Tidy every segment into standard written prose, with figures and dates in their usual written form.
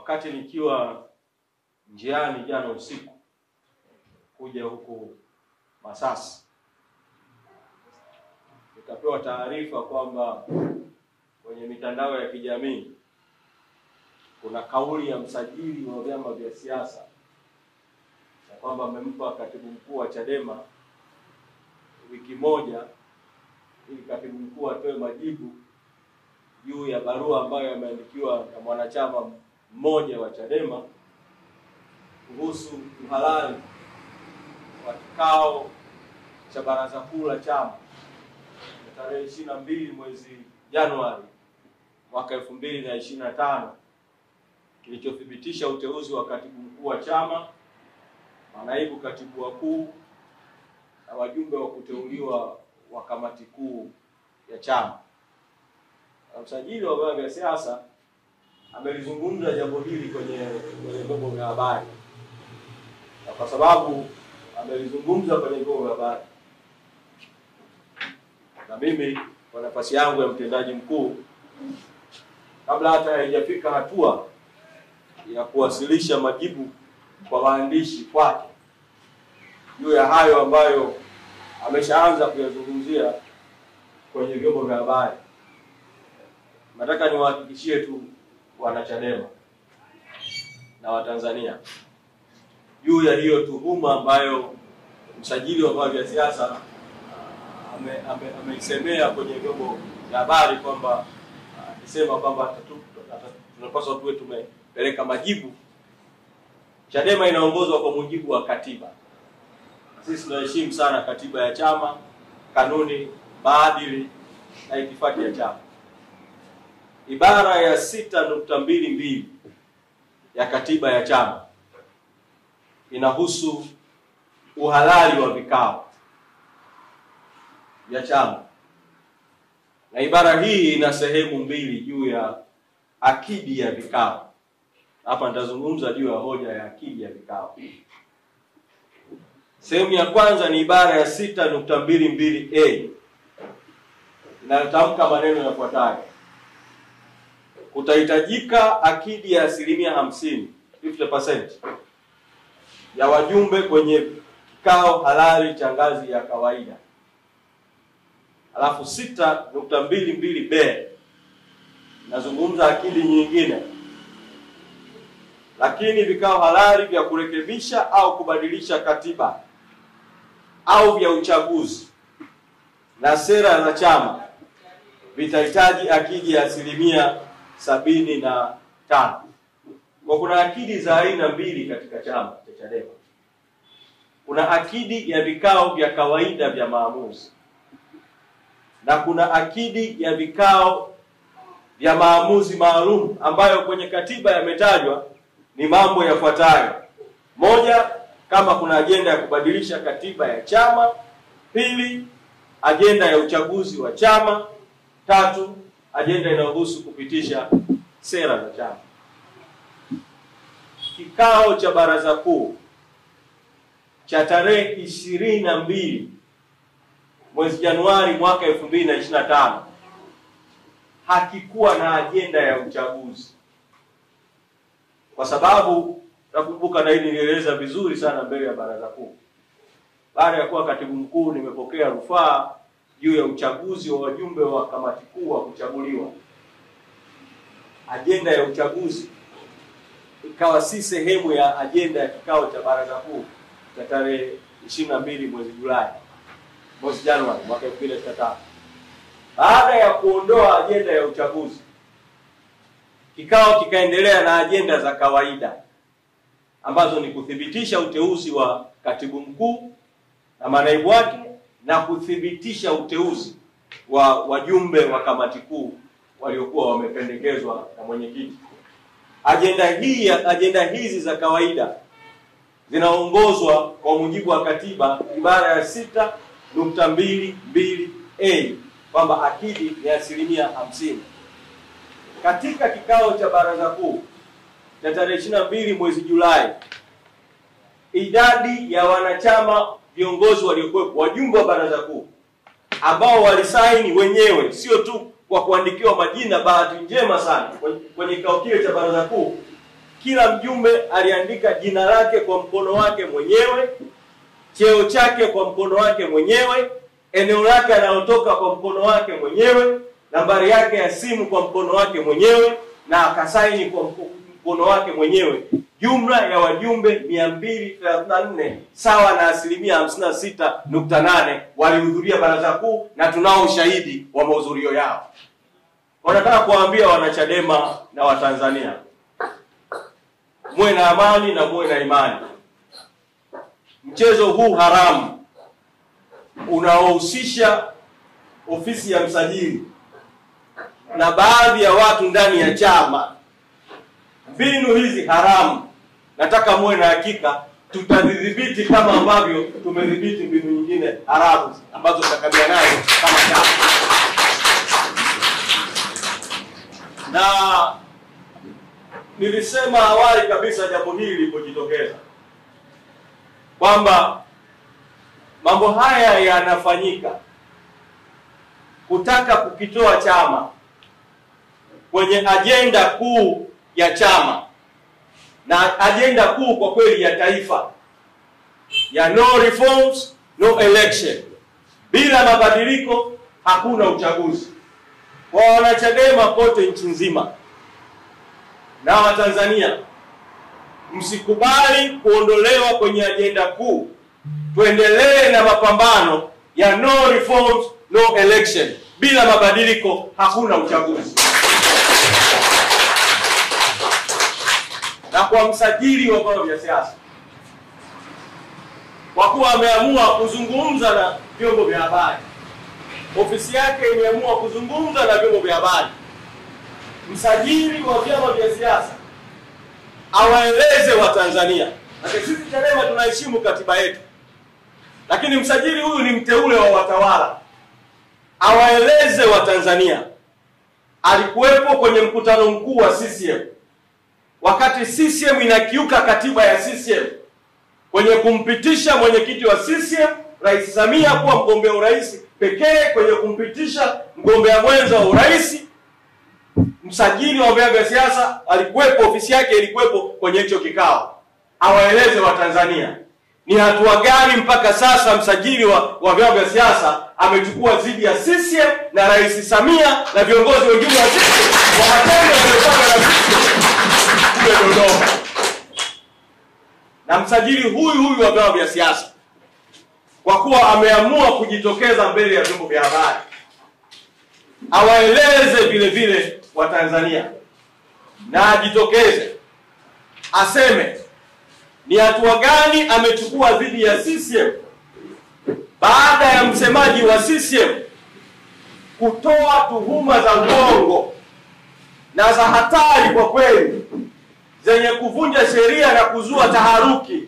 Wakati nikiwa njiani jana usiku kuja huku Masasi, nikapewa taarifa kwamba kwenye mitandao ya kijamii kuna kauli ya msajili wa vyama vya siasa na kwamba amempa katibu mkuu wa Chadema wiki moja ili katibu mkuu atoe majibu juu ya barua ambayo yameandikiwa na mwanachama mmoja wa Chadema kuhusu uhalali wa kikao cha baraza kuu la chama tarehe 22 mwezi Januari mwaka 2025 kilichothibitisha uteuzi wa katibu mkuu wa chama, manaibu katibu wakuu na wajumbe wa kuteuliwa wa kamati kuu ya chama. Msajili wa vyama vya siasa amelizungumza jambo hili kwenye vyombo vya habari, na kwa sababu amelizungumza kwenye vyombo vya habari, na mimi kwa nafasi yangu ya mtendaji mkuu, kabla hata haijafika hatua ya kuwasilisha majibu kwa waandishi kwake juu ya hayo ambayo ameshaanza kuyazungumzia kwenye vyombo vya habari, nataka niwahakikishie tu wanachadema na Watanzania juu ya hiyo tuhuma ambayo msajili wa vyama vya siasa ameisemea kwenye vyombo vya habari, kwamba akisema kwamba tunapaswa tuwe tumepeleka majibu. Chadema inaongozwa kwa mujibu wa katiba. Sisi tunaheshimu sana katiba ya chama, kanuni, maadili na itifaki ya chama. Ibara ya 6.22 ya katiba ya chama inahusu uhalali wa vikao vya chama, na ibara hii ina sehemu mbili juu ya akidi ya vikao. Hapa nitazungumza juu ya hoja ya akidi ya vikao. Sehemu ya kwanza ni ibara ya 6.22A inayotamka maneno yafuatayo: kutahitajika akidi ya 50% ya wajumbe kwenye kikao halali cha ngazi ya kawaida. Alafu 6.22B nazungumza akidi nyingine: lakini vikao halali vya kurekebisha au kubadilisha katiba au vya uchaguzi na sera za chama vitahitaji akidi ya 75%. Kwa kuna akidi za aina mbili katika chama cha Chadema. Kuna akidi ya vikao vya kawaida vya maamuzi na kuna akidi ya vikao vya maamuzi maalum ambayo kwenye katiba yametajwa ni mambo yafuatayo: moja, kama kuna ajenda ya kubadilisha katiba ya chama; pili, ajenda ya uchaguzi wa chama; tatu, ajenda inayohusu kupitisha sera za chama. Kikao cha baraza kuu cha tarehe 22 mwezi Januari mwaka 2025 hakikuwa na ajenda ya uchaguzi, kwa sababu nakumbuka, na hili nilieleza vizuri sana mbele ya baraza kuu, baada ya kuwa katibu mkuu nimepokea rufaa juu ya uchaguzi wa wajumbe wa kamati kuu wa kuchaguliwa. Ajenda ya uchaguzi ikawa si sehemu ya ajenda ya kikao cha baraza kuu cha tarehe 22 mwezi Januari mwaka 2025. Baada ya kuondoa ajenda ya uchaguzi, kikao kikaendelea na ajenda za kawaida ambazo ni kuthibitisha uteuzi wa katibu mkuu na manaibu wake na kuthibitisha uteuzi wa wajumbe wa kamati kuu waliokuwa wamependekezwa na mwenyekiti. Ajenda hizi za kawaida zinaongozwa kwa mujibu wa katiba ibara ya 6.22A kwamba akidi ni 50%. Katika kikao cha baraza kuu cha tarehe 22 mwezi Julai, idadi ya wanachama viongozi waliokuwepo, wajumbe wa baraza kuu ambao walisaini wenyewe, sio tu kwa kuandikiwa majina, bahati njema sana kwenye kikao kile cha baraza kuu kila mjumbe aliandika jina lake kwa mkono wake mwenyewe, cheo chake kwa mkono wake mwenyewe, eneo lake analotoka kwa mkono wake mwenyewe, nambari yake ya simu kwa mkono wake mwenyewe, na akasaini kwa mkono wake mwenyewe. Jumla ya wajumbe 234 sawa na 56.8 walihudhuria baraza kuu, na tunao ushahidi wa mahudhurio yao. Wanataka kuwaambia wanachadema na Watanzania, muwe na amani na muwe na imani. Mchezo huu haramu unaohusisha ofisi ya msajili na baadhi ya watu ndani ya chama, mbinu hizi haramu, nataka muwe na hakika tutadhibiti kama ambavyo tumedhibiti mbinu nyingine haramu ambazo tutakabiliana nazo kama chama. Na nilisema awali kabisa jambo hili lilipojitokeza kwamba mambo haya yanafanyika kutaka kukitoa chama kwenye ajenda kuu ya chama, na ajenda kuu kwa kweli ya taifa ya no reforms no election, bila mabadiliko hakuna uchaguzi. Kwa wanachadema kote nchi nzima na Watanzania, msikubali kuondolewa kwenye ajenda kuu. Tuendelee na mapambano ya no reforms no election, bila mabadiliko hakuna uchaguzi. Na kwa msajili wa vyama vya siasa, kwa kuwa ameamua kuzungumza na vyombo vya habari, ofisi yake imeamua kuzungumza na vyombo vya habari, msajili wa vyama vya siasa awaeleze Watanzania. Na sisi Chadema tunaheshimu katiba yetu, lakini msajili huyu ni mteule wa watawala, awaeleze Watanzania. Alikuwepo kwenye mkutano mkuu wa CCM wakati CCM inakiuka katiba ya CCM kwenye kumpitisha mwenyekiti wa CCM Rais Samia kuwa mgombea urais pekee, kwenye kumpitisha mgombea mwenza wa urais. Msajili wa vyama vya siasa alikuwepo, ofisi yake ilikuwepo kwenye hicho kikao. Awaeleze Watanzania ni hatua gani mpaka sasa msajili wa vyama vya siasa amechukua dhidi ya CCM na Rais Samia na viongozi wengine wa CCM wa matendo yaliyofanywa na CCM kule Dodoma. Na msajili huyu wa vyama vya siasa, kwa kuwa ameamua kujitokeza mbele ya vyombo vya habari, awaeleze vile vile Watanzania, na ajitokeze aseme ni hatua gani amechukua dhidi ya CCM baada ya msemaji wa CCM kutoa tuhuma za uongo na za hatari kwa kweli, zenye kuvunja sheria na kuzua taharuki,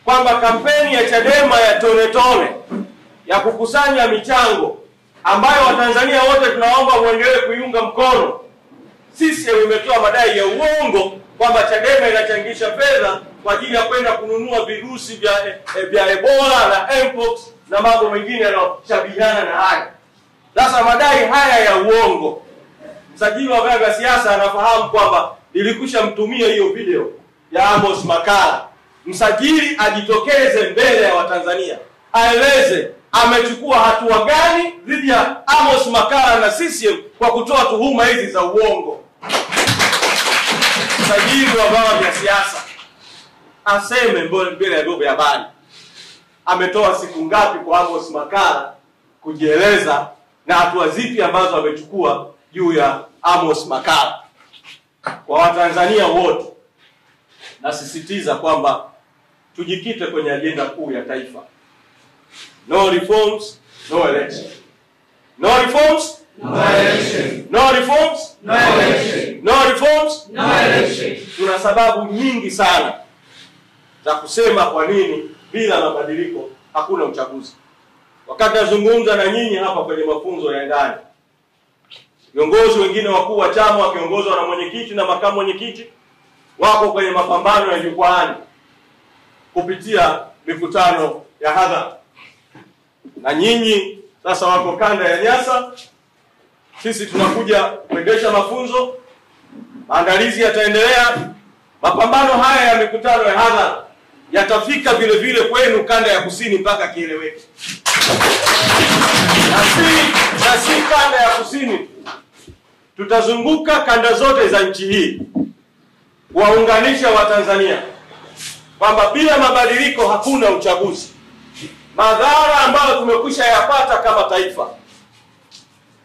kwamba kampeni ya Chadema ya tone tone ya kukusanya michango ambayo Watanzania wote tunaomba muendelee kuiunga mkono, CCM imetoa madai ya uongo kwamba Chadema inachangisha fedha kwa ajili ya kwenda kununua virusi vya Ebola na Mpox na mambo mengine yanayoshabihiana na haya. Sasa madai haya ya uongo, msajili wa vyama vya siasa anafahamu kwamba nilikwisha mtumia hiyo video ya Amos Makala. Msajili ajitokeze mbele ya Watanzania, aeleze amechukua hatua gani dhidi ya Amos Makala na CCM kwa kutoa tuhuma hizi za uongo. Msajili wa vyama vya siasa aseme mbele ya vyombo vya habari ametoa siku ngapi kwa Amos Makala kujieleza na hatua zipi ambazo amechukua juu ya Amos Makala. Kwa Watanzania wote nasisitiza kwamba tujikite kwenye ajenda kuu ya taifa. No reforms, no election. No reforms, no election. No reforms, no election. No reforms, no election. Tuna sababu nyingi sana za kusema kwa nini bila mabadiliko hakuna uchaguzi. Wakati nazungumza na nyinyi hapa kwenye mafunzo ya ndani, viongozi wengine wakuu wa chama wakiongozwa na mwenyekiti na makamu mwenyekiti wako kwenye mapambano ya jukwaani kupitia mikutano ya hadhara. Na nyinyi sasa wako kanda ya Nyasa, sisi tunakuja kuendesha mafunzo. Maandalizi yataendelea, Mapambano haya ya mikutano ya hadhara yatafika vile vile kwenu kanda ya kusini mpaka kieleweke. Na si kanda ya kusini. Tutazunguka kanda zote za nchi hii kuwaunganisha Watanzania kwamba bila mabadiliko hakuna uchaguzi. Madhara ambayo tumekwisha yapata kama taifa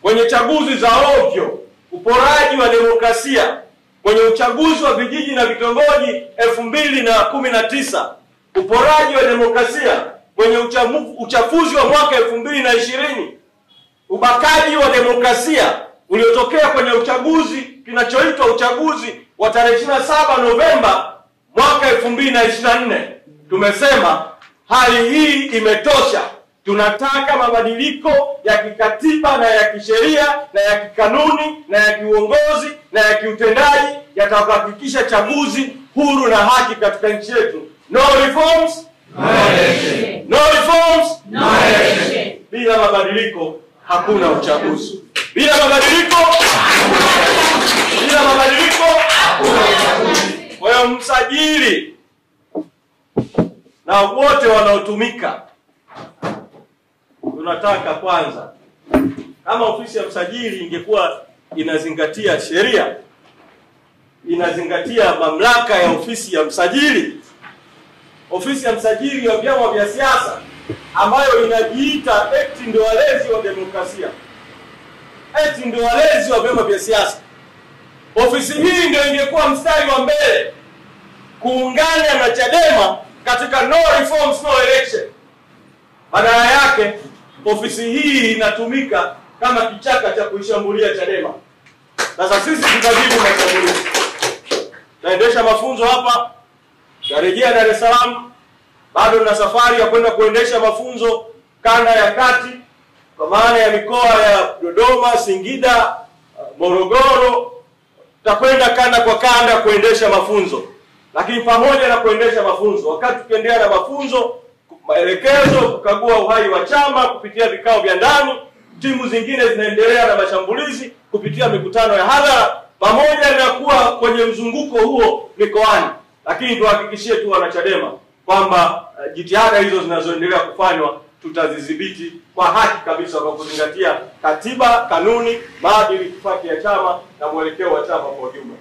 kwenye chaguzi za ovyo, uporaji wa demokrasia kwenye uchaguzi wa vijiji na vitongoji 2019, uporaji wa demokrasia kwenye uchafuzi wa mwaka 2020, ubakaji wa demokrasia uliotokea kwenye uchaguzi kinachoitwa uchaguzi wa tarehe 27 Novemba mwaka 2024. Tumesema hali hii imetosha. Tunataka mabadiliko ya kikatiba na ya kisheria na ya kikanuni na ya kiuongozi na ya kiutendaji yatahakikisha chaguzi huru na haki katika nchi yetu. No reforms, no election. No reforms, no election. Bila mabadiliko hakuna uchaguzi. Bila mabadiliko hakuna uchaguzi. Kwa hiyo msajili na wote wanaotumika, tunataka kwanza, kama ofisi ya msajili ingekuwa inazingatia sheria, inazingatia mamlaka ya ofisi ya msajili, ofisi ya msajili wa vyama vya siasa ambayo inajiita eti ndio walezi wa demokrasia, eti ndio walezi wa vyama vya siasa, ofisi hii ndio ingekuwa mstari wa mbele kuungana na Chadema katika no reforms, no election. Badala yake ofisi hii inatumika kama kichaka cha kuishambulia Chadema. Sasa sisi tutajibu mashambulizi. Taendesha mafunzo hapa, tarejea Dar es Salaam, bado na safari ya kwenda kuendesha mafunzo kanda ya kati kwa maana ya mikoa ya Dodoma, Singida, Morogoro. Tutakwenda kanda kwa kanda kuendesha mafunzo. Lakini pamoja na kuendesha mafunzo, wakati tukiendelea na mafunzo, maelekezo, kukagua uhai wa chama kupitia vikao vya ndani, timu zingine zinaendelea na mashambulizi kupitia mikutano ya hadhara, pamoja na kuwa kwenye mzunguko huo mikoani. Lakini tuhakikishie tu wanachadema kwamba jitihada hizo zinazoendelea kufanywa tutazidhibiti kwa haki kabisa kwa kuzingatia katiba, kanuni, maadili, itifaki ya chama na mwelekeo wa chama kwa ujumla.